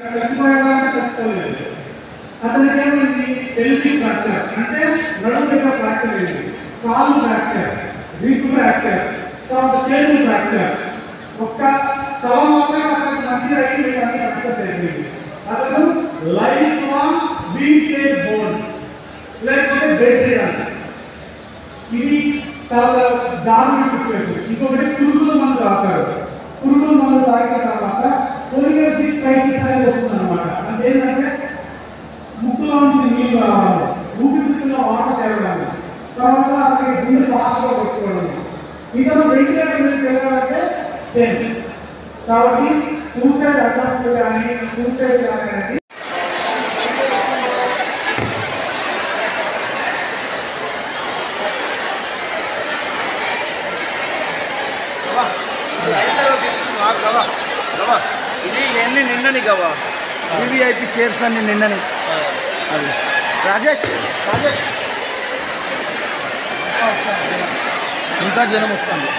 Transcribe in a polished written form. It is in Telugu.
చచ్చిపోయాడంటే చచ్చిపోలేదు. అతనికి ఏమైంది? ఎల్బీ ఫ్రాక్చర్ అంటే నడుము దగ్గర ఫ్రాక్చర్ అయింది, కాలు ఫ్రాక్చర్, రిబ్ ఫ్రాక్చర్, తర్వాత చేతులు ఫ్రాక్చర్. ఒక్క తల మాత్రమే అతనికి మంచిగా అయింది, అన్ని ఫ్రాక్చర్స్ అయిపోయింది. అతను lifelong wheelchair board లేకపోతే బెడ్ రిడన్. ఇది దారుణ సిచ్యువేషన్. ఇంకొకటి పురుగుల మందు తాగుతారు. పురుగుల మందు తాగిన తర్వాత పొలిమెట్రిక్ క్రైసిస్ అనేది వస్తుంది అనమాట. అంటే ఏంటంటే ముక్కులో నుంచి నీళ్లు రావడం, ఊపిరితిత్తుల్లో వాటర్ చేరడం, తర్వాత అతనికి గుండె ఫాస్ట్గా కొట్టుకోవడం. ఇతను వెంటిలేటర్ మీద వెళ్ళాలంటే సేమ్. కాబట్టి సూసైడ్ అటెంప్ట్ కానీ సూసైడ్ కానీ అనేది ఇది ఎన్ని నిన్నని గవా సివిఐపి చైర్స్ అన్ని నిన్నని. అది రాజేష్ రాజేష్ ఇంకా జనం వస్తుంది.